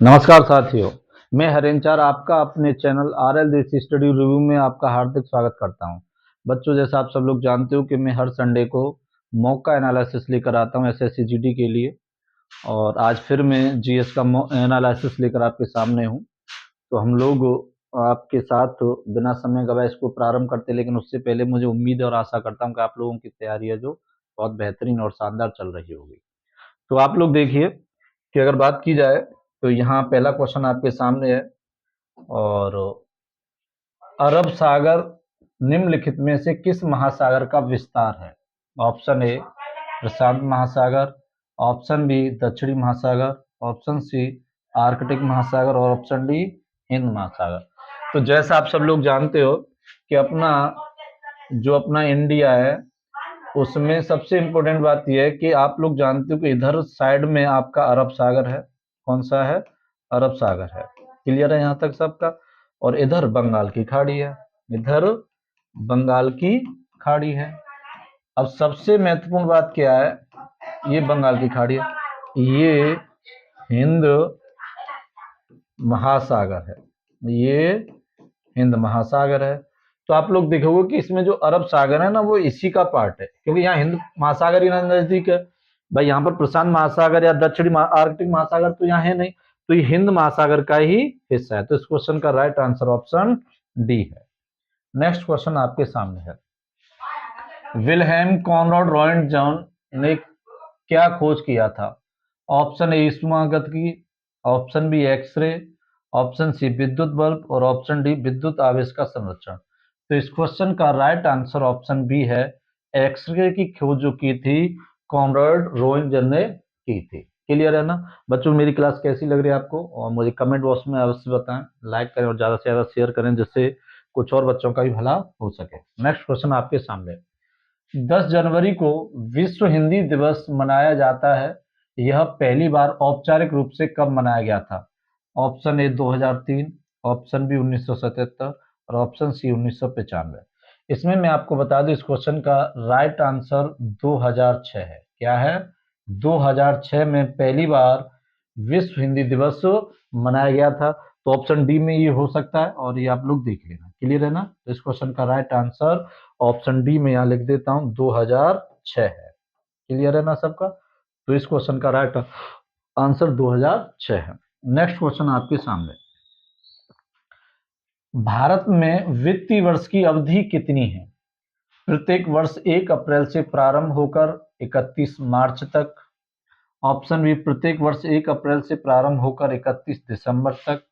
नमस्कार साथियों, मैं हरेंचार आपका अपने चैनल आरएल देसी स्टडी रिव्यू में आपका हार्दिक स्वागत करता हूं। बच्चों, जैसा आप सब लोग जानते हो कि मैं हर संडे को मॉक का एनालिसिस लेकर आता हूं एसएससी जीडी के लिए। और आज फिर मैं जीएस का एनालिसिस लेकर आपके सामने हूं। तो हम लोग आपके साथ बिना समय गवाए इसको प्रारंभ करते, लेकिन उससे पहले मुझे उम्मीद और आशा करता हूँ कि आप लोगों की तैयारी है जो बहुत बेहतरीन और शानदार चल रही होगी। तो आप लोग देखिए कि अगर बात की जाए तो यहाँ पहला क्वेश्चन आपके सामने है। और अरब सागर निम्नलिखित में से किस महासागर का विस्तार है? ऑप्शन ए प्रशांत महासागर, ऑप्शन बी दक्षिणी महासागर, ऑप्शन सी आर्कटिक महासागर और ऑप्शन डी हिंद महासागर। तो जैसा आप सब लोग जानते हो कि अपना इंडिया है, उसमें सबसे इम्पोर्टेंट बात यह है कि आप लोग जानते हो कि इधर साइड में आपका अरब सागर है। कौन सा है? अरब सागर है। क्लियर है यहाँ तक सबका? और इधर बंगाल की खाड़ी है, इधर बंगाल की खाड़ी है। अब सबसे महत्वपूर्ण बात क्या है? ये बंगाल की खाड़ी है, ये हिंद महासागर है, ये हिंद महासागर है। तो आप लोग देखोगे कि इसमें जो अरब सागर है ना, वो इसी का पार्ट है, क्योंकि यहाँ हिंद महासागर ही नजदीक है। भाई यहाँ पर प्रशांत महासागर या दक्षिणी आर्कटिक महासागर तो यहाँ है नहीं, तो ये हिंद महासागर का ही हिस्सा है। तो इस क्वेश्चन का राइट आंसर ऑप्शन डी है। नेक्स्ट क्वेश्चन आपके सामने है। विल्हेम कॉनराड रॉयंटजन ने क्या खोज किया था? ऑप्शन ए ऊष्मागतिकी, option B X-ray, option C विद्युत बल्ब और ऑप्शन डी विद्युत आवेश का संरक्षण। तो इस क्वेश्चन का राइट आंसर ऑप्शन बी है। एक्सरे की खोज जो की थी कॉनराड रॉयंटजन ने की थी। क्लियर है ना बच्चों? मेरी क्लास कैसी लग रही है आपको? और मुझे कमेंट बॉक्स में अवश्य बताएं, लाइक करें और ज्यादा से ज्यादा शेयर करें, जिससे कुछ और बच्चों का भी भला हो सके। नेक्स्ट क्वेश्चन आपके सामने। 10 जनवरी को विश्व हिंदी दिवस मनाया जाता है। यह पहली बार औपचारिक रूप से कब मनाया गया था? ऑप्शन ए 2003, ऑप्शन बी 1977 और ऑप्शन सी 1995। इसमें मैं आपको बता दूं, इस क्वेश्चन का राइट आंसर 2006 है। क्या है? 2006 में पहली बार विश्व हिंदी दिवस मनाया गया था। तो ऑप्शन डी में ये हो सकता है, और ये आप लोग देख लेना। क्लियर है ना? तो इस क्वेश्चन का राइट आंसर ऑप्शन डी में यहाँ लिख देता हूं, 2006 है। क्लियर है ना सबका? तो इस क्वेश्चन का राइट आंसर 2006 है। नेक्स्ट क्वेश्चन आपके सामने। भारत में वित्तीय वर्ष की अवधि कितनी है? प्रत्येक वर्ष 1 अप्रैल से प्रारंभ होकर 31 मार्च तक। ऑप्शन बी प्रत्येक वर्ष 1 अप्रैल से प्रारंभ होकर 31 दिसंबर तक।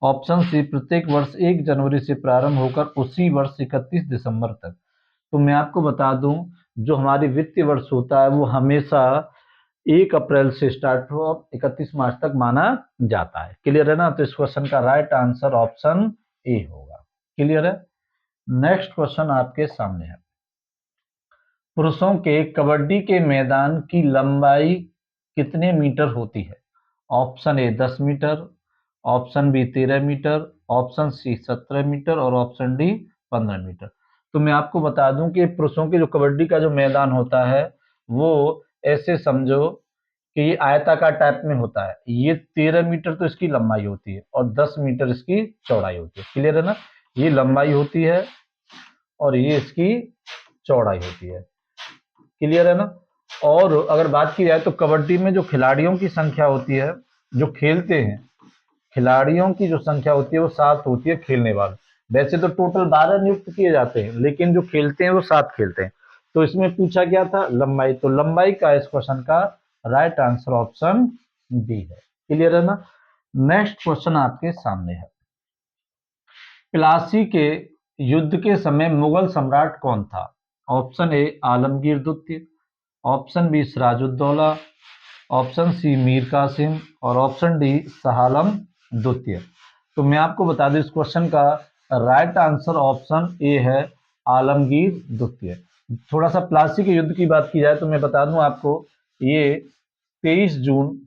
ऑप्शन सी प्रत्येक वर्ष 1 जनवरी से प्रारंभ होकर उसी वर्ष 31 दिसंबर तक। तो मैं आपको बता दूं, जो हमारी वित्तीय वर्ष होता है वो हमेशा 1 अप्रैल से स्टार्ट हो और 31 मार्च तक माना जाता है। क्लियर है ना? तो इस क्वेश्चन का राइट आंसर ऑप्शन ए होगा। क्लियर है? नेक्स्ट क्वेश्चन आपके सामने है। पुरुषों के कबड्डी के मैदान की लंबाई कितने मीटर होती है? Option A 10 metre, option B 13 metre, option C 17 metre और ऑप्शन डी 15 मीटर। तो मैं आपको बता दूं कि पुरुषों के जो कबड्डी का जो मैदान होता है वो ऐसे समझो कि ये आयताकार टाइप में होता है। ये 13 मीटर तो इसकी लंबाई होती है और 10 मीटर इसकी चौड़ाई होती है। क्लियर है ना? ये लंबाई होती है और ये इसकी चौड़ाई होती है। क्लियर है ना? और अगर बात की जाए तो कबड्डी में जो खिलाड़ियों की संख्या होती है, जो खेलते हैं, खिलाड़ियों की जो संख्या होती है वो 7 होती है खेलने वाले। वैसे तो टोटल 12 नियुक्त किए जाते हैं, लेकिन जो खेलते हैं वो 7 खेलते हैं। तो इसमें पूछा गया था लंबाई, तो लंबाई का इस क्वेश्चन का राइट आंसर ऑप्शन बी है। क्लियर है ना? नेक्स्ट क्वेश्चन आपके सामने है। प्लासी के युद्ध के समय मुगल सम्राट कौन था? ऑप्शन ए आलमगीर द्वितीय, option B Sirajuddaula, option C Mir Qasim और ऑप्शन डी शाह आलम द्वितीय। तो मैं आपको बता दूं, इस क्वेश्चन का राइट आंसर ऑप्शन ए है, आलमगीर द्वितीय। थोड़ा सा प्लासी के युद्ध की बात की जाए तो मैं बता दूं आपको, ये 23 जून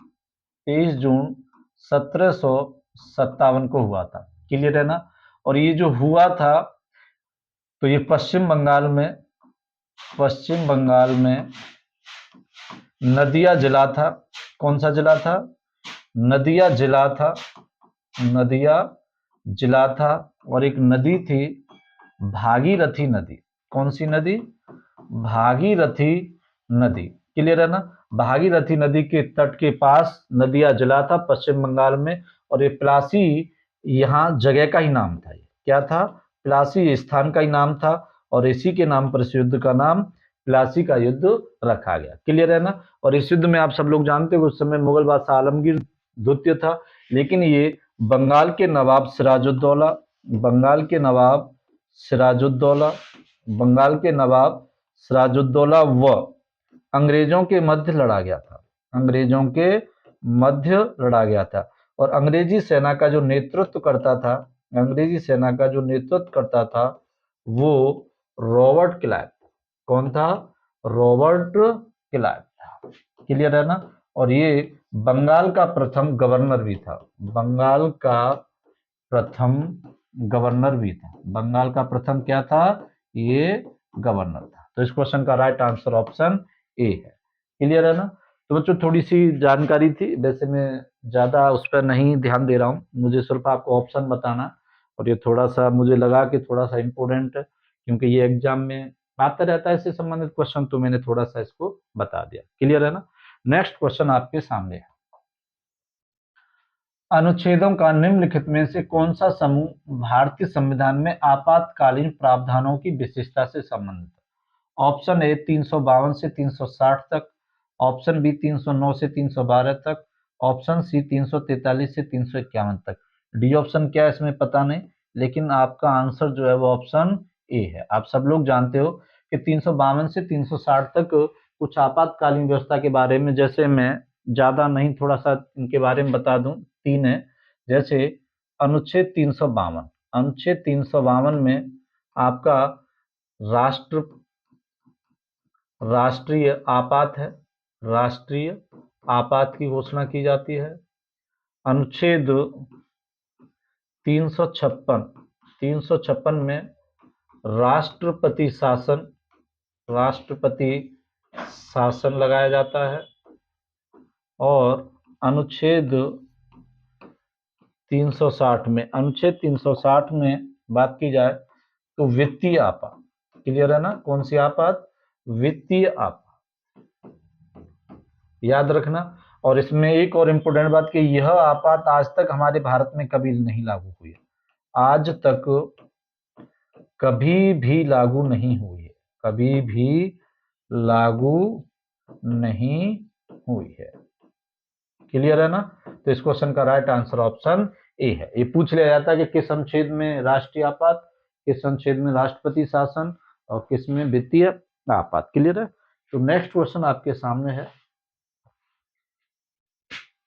1757 को हुआ था। क्लियर है ना? और ये जो हुआ था तो ये पश्चिम बंगाल में नदिया जिला था। कौन सा जिला था? नदिया जिला था, नदिया जिला था, और एक नदी थी भागीरथी नदी। कौन सी नदी? भागीरथी नदी। क्लियर है ना? भागीरथी नदी के तट के पास नदिया जिला था पश्चिम बंगाल में, और ये प्लासी यहाँ जगह का ही नाम था। ये क्या था? प्लासी स्थान का ही नाम था, और इसी के नाम पर इस युद्ध का नाम प्लासी का युद्ध रखा गया। क्लियर है ना? और इस युद्ध में आप सब लोग जानते हो उस समय मुगल बादशाह आलमगीर द्वितीय था, लेकिन ये बंगाल के नवाब सिराजुद्दौला, बंगाल के नवाब सिराजुद्दौला, बंगाल के नवाब सिराजुद्दौला व अंग्रेजों के मध्य लड़ा गया था, अंग्रेजों के मध्य लड़ा गया था। और अंग्रेजी सेना का जो नेतृत्व करता था, अंग्रेजी सेना का जो नेतृत्व करता था वो रॉबर्ट क्लाइव। कौन था? रॉबर्ट क्लाइव था। क्लियर है ना? और ये बंगाल का प्रथम गवर्नर भी था, बंगाल का प्रथम गवर्नर भी था। बंगाल का प्रथम क्या था? ये गवर्नर था। तो इस क्वेश्चन का राइट आंसर ऑप्शन ए है। क्लियर है ना? तो बच्चों थोड़ी सी जानकारी थी, वैसे मैं ज्यादा उस पर नहीं ध्यान दे रहा हूँ, मुझे सिर्फ आपको ऑप्शन बताना, और ये थोड़ा सा मुझे लगा कि थोड़ा सा इम्पोर्टेंट है क्योंकि ये एग्जाम में आता रहता है इससे संबंधित क्वेश्चन, तो मैंने थोड़ा सा इसको बता दिया। क्लियर है ना? नेक्स्ट क्वेश्चन आपके सामने है। अनुच्छेदों का निम्नलिखित में से कौन सा समूह भारतीय संविधान में आपातकालीन प्रावधानों की विशेषता से संबंधित है? ऑप्शन ए 352 से 360 तक, ऑप्शन बी 309 से 312 तक, ऑप्शन सी 343 से 351 तक। डी ऑप्शन क्या है इसमें पता नहीं, लेकिन आपका आंसर जो है वो ऑप्शन ए है। आप सब लोग जानते हो कि 352 से 360 तक कुछ आपातकालीन व्यवस्था के बारे में, जैसे मैं ज्यादा नहीं थोड़ा सा इनके बारे में बता दूं, तीन है। जैसे अनुच्छेद 352, अनुच्छेद 352 में आपका राष्ट्र राष्ट्रीय आपात है, राष्ट्रीय आपात की घोषणा की जाती है। अनुच्छेद 356, 356 में राष्ट्रपति शासन, राष्ट्रपति शासन लगाया जाता है। और अनुच्छेद 360 में, अनुच्छेद 360 में बात की जाए तो वित्तीय आपात। क्लियर है ना? कौन सी आपात? वित्तीय आपात, याद रखना। और इसमें एक और इम्पोर्टेंट बात कि यह आपात आज तक हमारे भारत में कभी नहीं लागू हुई है, आज तक कभी भी लागू नहीं हुई है, कभी भी लागू नहीं हुई है। क्लियर है ना? तो इस क्वेश्चन का राइट आंसर ऑप्शन ए है। ये पूछ लिया जाता है कि किस अनुच्छेद में राष्ट्रीय आपात, किस अनुच्छेद में राष्ट्रपति शासन, और किस में वित्तीय आपात। क्लियर है? तो नेक्स्ट क्वेश्चन आपके सामने है।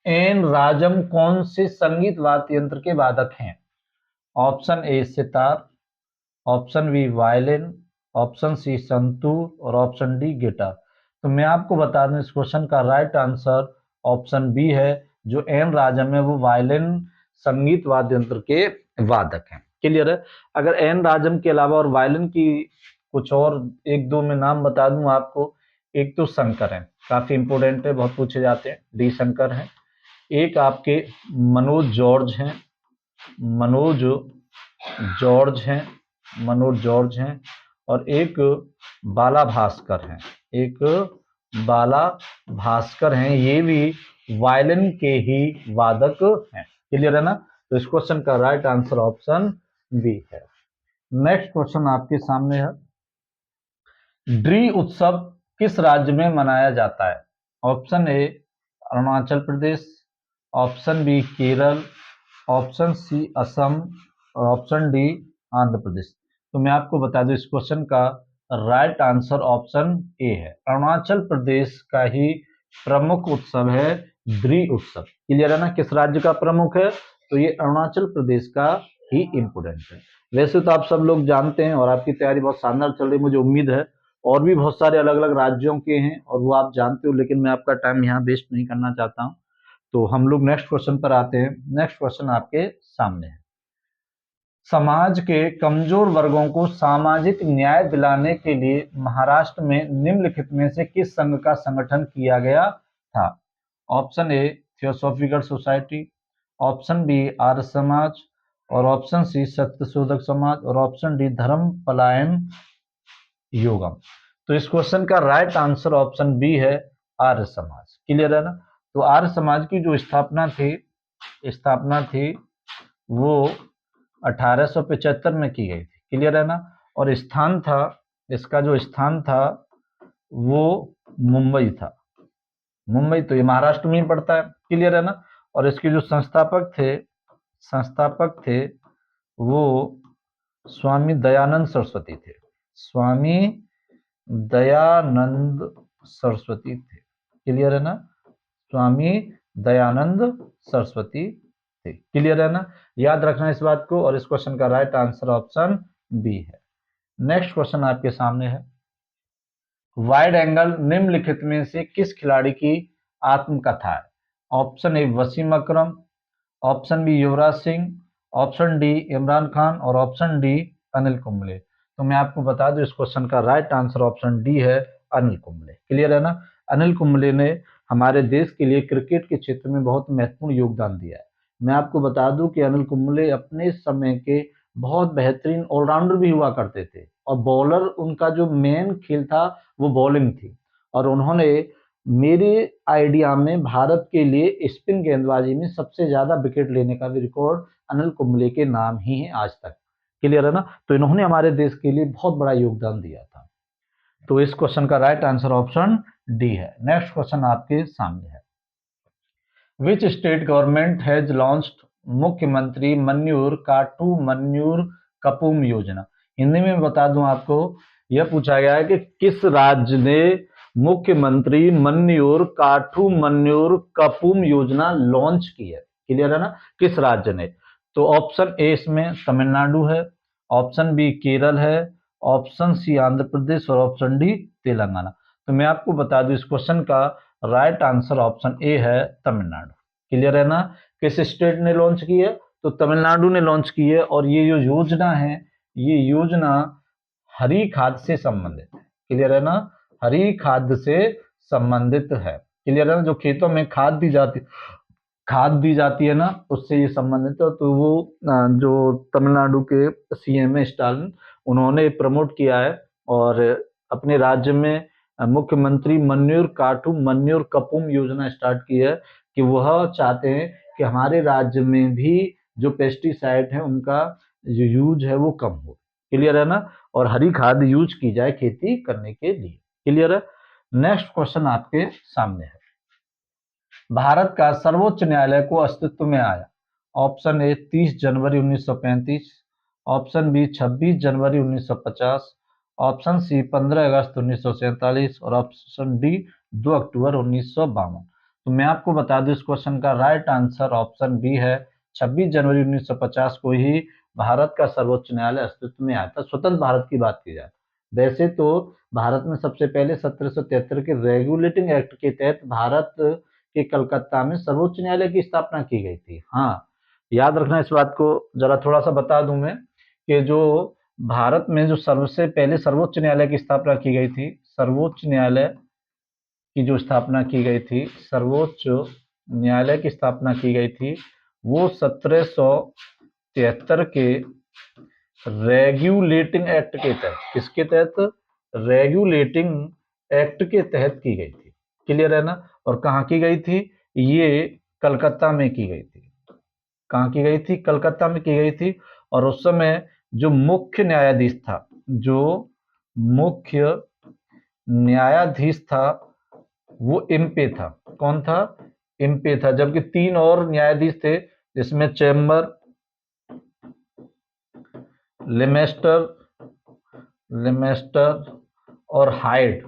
एन राजम कौन से संगीत वाद्य यंत्र के वादक हैं? Option A sitar, option B violin, option C santoor, और ऑप्शन डी गिटार। तो मैं आपको बता दूं इस क्वेश्चन का राइट आंसर ऑप्शन बी है। जो एन राजम है वो वायलिन संगीत वाद्य यंत्र के वादक हैं। क्लियर है? अगर एन राजम के अलावा और वायलिन की कुछ और एक दो मैं नाम बता दूं आपको। एक तो शंकर है, काफी इंपोर्टेंट है, बहुत पूछे जाते हैं, डी शंकर है। एक आपके मनोज जॉर्ज हैं, मनोज जॉर्ज हैं, मनोज जॉर्ज हैं। और एक बाला भास्कर हैं, एक बाला भास्कर हैं, ये भी वायलिन के ही वादक हैं। क्लियर है ना? तो इस क्वेश्चन का राइट आंसर ऑप्शन बी है। नेक्स्ट क्वेश्चन आपके सामने है। ड्री उत्सव किस राज्य में मनाया जाता है? Option A Arunachal Pradesh, option B Kerala, option C Assam, और ऑप्शन डी आंध्र प्रदेश। तो मैं आपको बता दूं इस क्वेश्चन का राइट आंसर ऑप्शन ए है। अरुणाचल प्रदेश का ही प्रमुख उत्सव है ड्री उत्सव। क्लियर है ना? किस राज्य का प्रमुख है? तो ये अरुणाचल प्रदेश का ही इंपोर्टेंट है। वैसे तो आप सब लोग जानते हैं और आपकी तैयारी बहुत शानदार चल रही, मुझे उम्मीद है और भी बहुत सारे अलग अलग राज्यों के हैं और वो आप जानते हो, लेकिन मैं आपका टाइम यहाँ वेस्ट नहीं करना चाहता हूँ। तो हम लोग नेक्स्ट क्वेश्चन पर आते हैं। नेक्स्ट क्वेश्चन आपके सामने है। समाज के कमजोर वर्गों को सामाजिक न्याय दिलाने के लिए महाराष्ट्र में निम्नलिखित में से किस संघ का संगठन किया गया था? Option A theosophical society, option B Arya Samaj, और ऑप्शन सी सत्यशोधक समाज, और ऑप्शन डी धर्म पलायन योगम। तो इस क्वेश्चन का राइट आंसर ऑप्शन बी है आर्य समाज। क्लियर है ना। तो आर्य समाज की जो स्थापना थी वो 1875 में की गई थी। क्लियर है ना। और स्थान था, इसका जो स्थान था वो मुंबई था। मुंबई तो ये महाराष्ट्र में ही पड़ता है। क्लियर है ना। और इसके जो संस्थापक थे वो स्वामी दयानंद सरस्वती थे। स्वामी दयानंद सरस्वती थे। क्लियर है ना। स्वामी दयानंद सरस्वती थे। क्लियर है ना। याद रखना इस बात को। और इस क्वेश्चन का राइट आंसर ऑप्शन बी है। नेक्स्ट क्वेश्चन आपके सामने है, वाइड एंगल निम्नलिखित में से किस खिलाड़ी की आत्मकथा है? Option A Wasim Akram, option B Yuvraj Singh, option D Imran Khan, और ऑप्शन डी अनिल कुंबले। तो मैं आपको बता दूं इस क्वेश्चन का राइट आंसर ऑप्शन डी है अनिल कुंबले। क्लियर है ना। अनिल कुंबले ने हमारे देश के लिए क्रिकेट के क्षेत्र में बहुत महत्वपूर्ण योगदान दिया है। मैं आपको बता दूं कि अनिल कुंबले अपने समय के बहुत बेहतरीन ऑलराउंडर भी हुआ करते थे, और बॉलर उनका जो मेन खेल था वो बॉलिंग थी। और उन्होंने मेरे आइडिया में भारत के लिए स्पिन गेंदबाजी में सबसे ज्यादा विकेट लेने का भी रिकॉर्ड अनिल कुंबले के नाम ही है आज तक। क्लियर है ना। तो इन्होंने हमारे देश के लिए बहुत बड़ा योगदान दिया था। तो इस क्वेश्चन का राइट आंसर ऑप्शन डी है। नेक्स्ट क्वेश्चन आपके सामने है, which state government has launched मुख्यमंत्री मन्यूर काटू मन्यूर कपूम योजना। हिंदी में बता दूं आपको, यह पूछा गया है कि किस राज्य ने मुख्यमंत्री मन्यूर काठू मन्यूर कपूम योजना लॉन्च की है। क्लियर है ना। किस राज्य ने। तो ऑप्शन ए इसमें तमिलनाडु है, ऑप्शन बी केरल है, ऑप्शन सी आंध्र प्रदेश, और ऑप्शन डी तेलंगाना। तो मैं आपको बता दूं इस क्वेश्चन का राइट आंसर ऑप्शन ए है तमिलनाडु। क्लियर है ना। किस स्टेट ने लॉन्च की है? तो तमिलनाडु ने लॉन्च की है। और ये जो योजना है, ये योजना हरी खाद से संबंधित है। क्लियर है ना। हरी खाद से संबंधित है। क्लियर है ना। जो खेतों में खाद दी जाती है ना, उससे ये संबंधित है। तो वो जो तमिलनाडु के सीएम है स्टालिन, उन्होंने प्रमोट किया है और अपने राज्य में मुख्यमंत्री मन्यूर काटू मन्यूर कपूम योजना स्टार्ट की है कि वह चाहते हैं कि हमारे राज्य में भी जो पेस्टिसाइड है उनका जो यूज है वो कम हो। क्लियर है ना। और हरी खाद यूज की जाए खेती करने के लिए। क्लियर है। नेक्स्ट क्वेश्चन आपके सामने है, भारत का सर्वोच्च न्यायालय को अस्तित्व में आया? ऑप्शन ए 30 जनवरी 1935, ऑप्शन बी 26 जनवरी 1950, ऑप्शन सी 15 अगस्त 1947, और ऑप्शन डी 2 अक्टूबर 1952। तो मैं आपको बता दूं इस क्वेश्चन का राइट आंसर ऑप्शन बी है 26 जनवरी 1950 को ही भारत का सर्वोच्च न्यायालय अस्तित्व में आया था। स्वतंत्र भारत की बात की जाए, वैसे तो भारत में सबसे पहले 1773 के रेगुलेटिंग एक्ट के तहत भारत कि कलकत्ता में सर्वोच्च न्यायालय की स्थापना की गई थी। हाँ, याद रखना इस बात को। जरा थोड़ा सा बता दूं मैं कि जो भारत में जो सबसे पहले सर्वोच्च न्यायालय की स्थापना की गई थी, सर्वोच्च न्यायालय की जो स्थापना की गई थी, सर्वोच्च न्यायालय की स्थापना की गई थी, वो 1773 के रेगुलेटिंग एक्ट के तहत, किसके तहत? रेगुलेटिंग एक्ट के तहत की गई थी। क्लियर है ना। और कहाँ की गई थी? ये कलकत्ता में की गई थी। कहाँ की गई थी? कलकत्ता में की गई थी। और उस समय जो मुख्य न्यायाधीश था, जो मुख्य न्यायाधीश था वो एमपे था। कौन था? एमपे था। जबकि 3 और न्यायाधीश थे, जिसमें चैम्बर, लेमेस्टर और हाइड,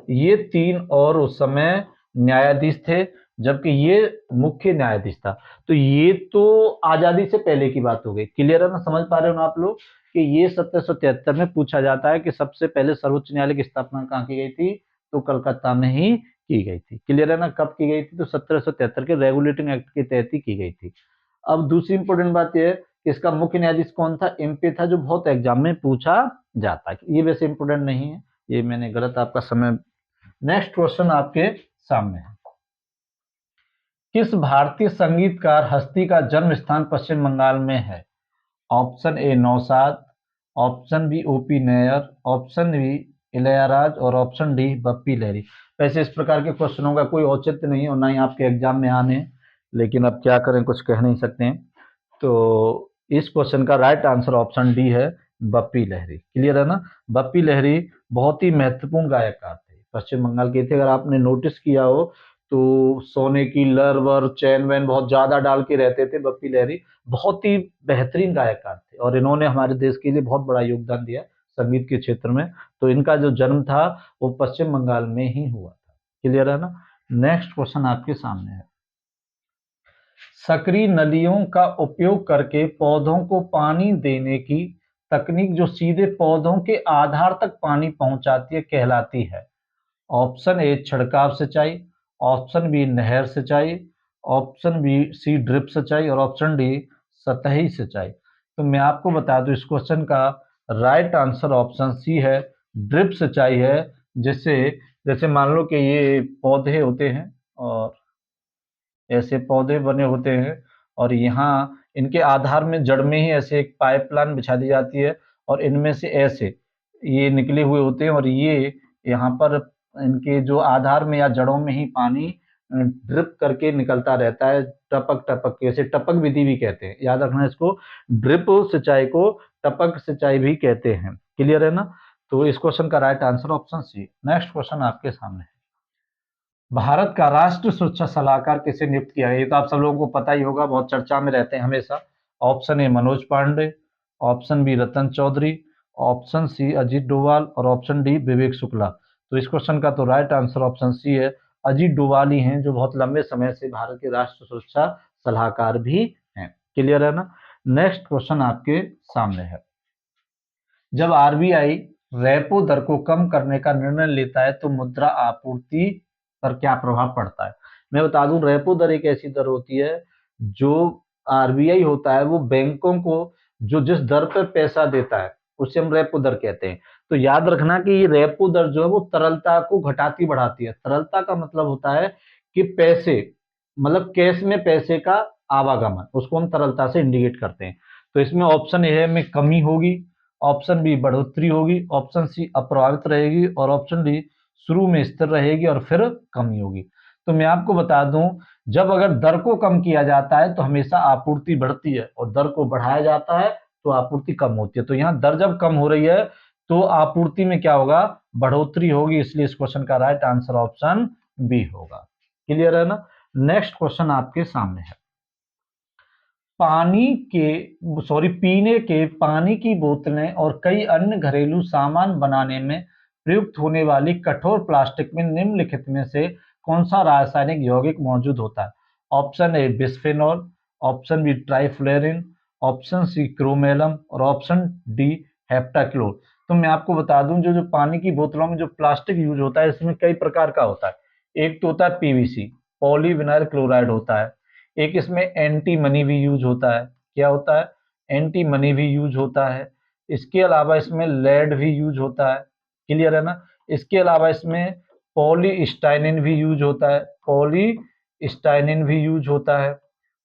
ये 3 और उस समय न्यायाधीश थे, जबकि ये मुख्य न्यायाधीश था। तो ये तो आजादी से पहले की बात हो गई। क्लियर है ना। समझ पा रहे हो ना आप लोग कि ये 1773 में पूछा जाता है कि सबसे पहले सर्वोच्च न्यायालय की स्थापना कहाँ की गई थी? तो कलकत्ता में ही की गई थी। क्लियर है ना। कब की गई थी? तो 1773 के रेगुलेटिंग एक्ट के तहत ही की गई थी। अब दूसरी इंपोर्टेंट बात यह है कि इसका मुख्य न्यायाधीश कौन था? एमपी था, जो बहुत एग्जाम में पूछा जाता है। ये वैसे इंपोर्टेंट नहीं है, ये मैंने गलत आपका समय। नेक्स्ट क्वेश्चन आपके सामने है, किस भारतीय संगीतकार हस्ती का जन्म स्थान पश्चिम बंगाल में है? Option A Naushad, option B OP Nayyar, option B Ilaiyaraaja और ऑप्शन डी बप्पी लहरी। वैसे इस प्रकार के क्वेश्चनों का कोई औचित्य नहीं और ना ही आपके एग्जाम में आने हैं, लेकिन अब क्या करें, कुछ कह नहीं सकते हैं। तो इस क्वेश्चन का राइट आंसर ऑप्शन डी है, बप्पी लहरी। क्लियर है ना? बप्पी लहरी बहुत ही महत्वपूर्ण गायकार थे, पश्चिम बंगाल के थे। अगर आपने नोटिस किया हो तो सोने की लर वर चैन वैन बहुत ज्यादा डाल के रहते थे बप्पी लहरी। बहुत ही बेहतरीन गायकार थे और इन्होंने हमारे देश के लिए बहुत बड़ा योगदान दिया संगीत के क्षेत्र में। तो इनका जो जन्म था वो पश्चिम बंगाल में ही हुआ था। क्लियर है ना? नेक्स्ट क्वेश्चन आपके सामने है। सक्रिय नलियों का उपयोग करके पौधों को पानी देने की तकनीक जो सीधे पौधों के आधार तक पानी पहुंचाती है कहलाती है? ऑप्शन ए छिड़काव सिंचाई, ऑप्शन बी नहर सिंचाई, ऑप्शन बी सी ड्रिप सिंचाई और ऑप्शन डी सतही सिंचाई। तो मैं आपको बता दूं इस क्वेश्चन का राइट आंसर ऑप्शन सी है, ड्रिप सिंचाई है। जिससे जैसे मान लो कि ये पौधे होते हैं और ऐसे पौधे बने होते हैं और यहाँ इनके आधार में जड़ में ही ऐसे एक पाइपलाइन बिछा दी जाती है और इनमें से ऐसे ये निकले हुए होते हैं और ये यहाँ पर इनके जो आधार में या जड़ों में ही पानी ड्रिप करके निकलता रहता है, टपक टपक के। इसे टपक विधि भी कहते हैं, याद रखना इसको। ड्रिप सिंचाई को टपक सिंचाई भी कहते हैं। क्लियर है ना? तो इस क्वेश्चन का right answer option C. Next question आपके सामने है। भारत का राष्ट्रीय सुरक्षा सलाहकार किसे नियुक्त किया है? ये तो आप सब लोगों को पता ही होगा, बहुत चर्चा में रहते हैं हमेशा। Option A Manoj Pande, option B Ratan Chaudhary, option C Ajit Doval और ऑप्शन डी विवेक शुक्ला। तो इस क्वेश्चन का तो राइट आंसर ऑप्शन सी है, अजीत डोभाल ही हैं, जो बहुत लंबे समय से भारत के राष्ट्रीय सुरक्षा सलाहकार भी हैं। क्लियर है ना? नेक्स्ट क्वेश्चन आपके सामने है। जब आरबीआई रेपो दर को कम करने का निर्णय लेता है तो मुद्रा आपूर्ति पर क्या प्रभाव पड़ता है? मैं बता दूं, रेपो दर एक ऐसी दर होती है जो आरबीआई होता है वो बैंकों को जो जिस दर पर पैसा देता है उसे हम रेपो दर कहते हैं। तो याद रखना कि ये रेपो दर जो है वो तरलता को घटाती बढ़ाती है। तरलता का मतलब होता है कि पैसे, मतलब कैश में पैसे का आवागमन, उसको हम तरलता से इंडिकेट करते हैं। तो इसमें ऑप्शन ए में कमी होगी, ऑप्शन बी बढ़ोतरी होगी, ऑप्शन सी अप्रभावित रहेगी और ऑप्शन डी शुरू में स्थिर रहेगी और फिर कमी होगी। तो मैं आपको बता दूं, जब अगर दर को कम किया जाता है तो हमेशा आपूर्ति बढ़ती है और दर को बढ़ाया जाता है तो आपूर्ति कम होती है। तो यहाँ दर जब कम हो रही है तो आपूर्ति में क्या होगा? बढ़ोतरी होगी। इसलिए इस क्वेश्चन का राइट आंसर ऑप्शन बी होगा। क्लियर है ना? नेक्स्ट क्वेश्चन आपके सामने है। पीने के पानी की बोतलें और कई अन्य घरेलू सामान बनाने में प्रयुक्त होने वाली कठोर प्लास्टिक में निम्नलिखित में से कौन सा रासायनिक यौगिक मौजूद होता है? Option A bisphenol, option B trifluorine, option C chromelum और ऑप्शन डी हेप्टाक्लोर। तो मैं आपको बता दूं, जो जो पानी की बोतलों में जो प्लास्टिक यूज होता है इसमें कई प्रकार का होता है। एक तो होता है पीवीसी, पॉलीविनाइल क्लोराइड होता है। एक इसमें एंटी मनी भी यूज होता है। क्या होता है? एंटी मनी भी यूज होता है। इसके अलावा इसमें लेड भी यूज होता है। क्लियर है ना? इसके अलावा इसमें पॉलीस्टाइनिन भी यूज होता है, पॉलीस्टाइनिन भी यूज होता है।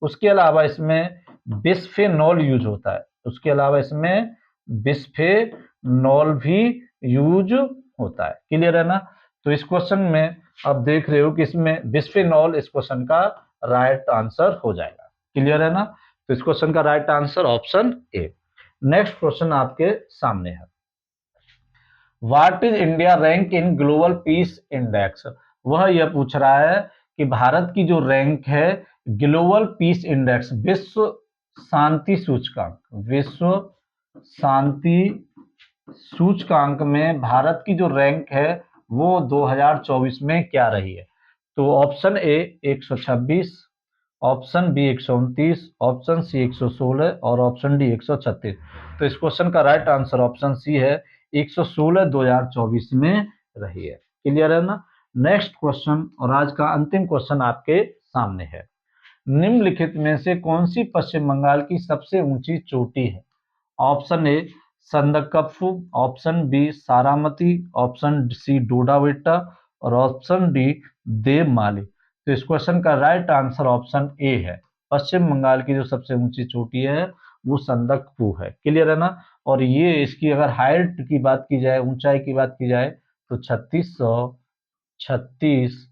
उसके अलावा इसमें बिस्फेनॉल यूज होता है। उसके अलावा इसमें बिस्फेनॉल भी यूज होता है। क्लियर है ना? तो इस क्वेश्चन में आप देख रहे हो कि इसमें बिस्फेनॉल इस क्वेश्चन का राइट आंसर हो जाएगा। क्लियर है ना? तो इस क्वेश्चन का right answer option A. Next question आपके सामने है। What is India rank in global peace index? वह यह पूछ रहा है कि भारत की जो रैंक है ग्लोबल पीस इंडेक्स, विश्व शांति सूचकांक, विश्व शांति सूचकांक में भारत की जो रैंक है वो 2024 में क्या रही है? तो option A 126, option B 129, option C 116 और ऑप्शन डी 136। तो इस क्वेश्चन का राइट आंसर ऑप्शन सी है, 116 2024 में रही है। क्लियर है ना? नेक्स्ट क्वेश्चन और आज का अंतिम क्वेश्चन आपके सामने है। निम्नलिखित में से कौन सी पश्चिम बंगाल की सबसे ऊंची चोटी है? Option A Sandakphu, option B Saramati, option C Doda Betta और ऑप्शन डी देवमाली। तो इस क्वेश्चन का राइट आंसर ऑप्शन ए है। पश्चिम बंगाल की जो सबसे ऊंची चोटी है वो संदकफू है। क्लियर है ना। और ये इसकी अगर हाइट की बात की जाए, ऊंचाई की बात की जाए, तो 3636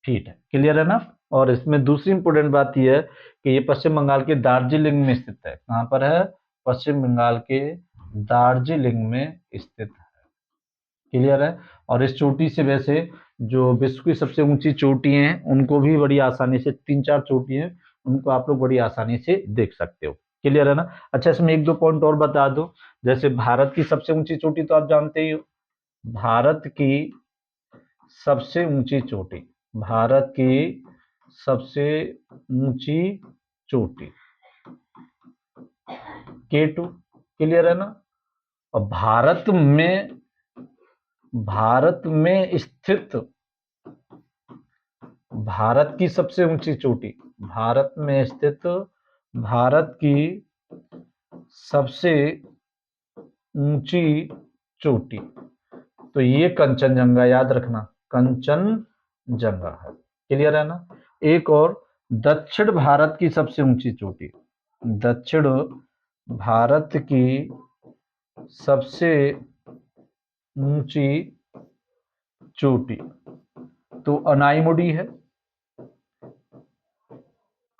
फीट है। क्लियर है ना। और इसमें दूसरी इंपोर्टेंट बात यह है कि ये पश्चिम बंगाल के दार्जिलिंग में स्थित है। कहाँ पर है? पश्चिम बंगाल के दार्जिलिंग में स्थित है। क्लियर है। और इस चोटी से वैसे जो विश्व की सबसे ऊंची चोटी हैं उनको भी बड़ी आसानी से, 3-4 चोटी हैं, उनको आप लोग बड़ी आसानी से देख सकते हो। क्लियर है ना। अच्छा, इसमें एक दो पॉइंट और बता दो। जैसे भारत की सबसे ऊंची चोटी तो आप जानते ही हो। भारत की सबसे ऊंची चोटी, भारत की सबसे ऊंची चोटी K2। क्लियर है ना। और भारत में स्थित, भारत की सबसे ऊंची चोटी, भारत में स्थित भारत की सबसे ऊंची चोटी, तो ये कंचनजंगा, याद रखना, कंचनजंगा है। क्लियर है ना। एक और, दक्षिण भारत की सबसे ऊंची चोटी, दक्षिण भारत की सबसे ऊंची चोटी तो अनाईमुडी है,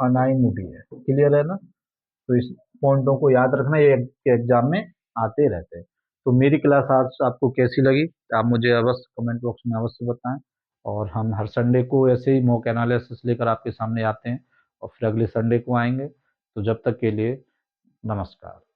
अनाईमुडी है। क्लियर है ना। तो इस पॉइंटों को याद रखना, ये एग्जाम में आते रहते हैं। तो मेरी क्लास आज आपको कैसी लगी आप मुझे अवश्य कमेंट बॉक्स में अवश्य बताएं। और हम हर संडे को ऐसे ही मॉक एनालिसिस लेकर आपके सामने आते हैं, और फिर अगले संडे को आएंगे। तो जब तक के लिए नमस्कार।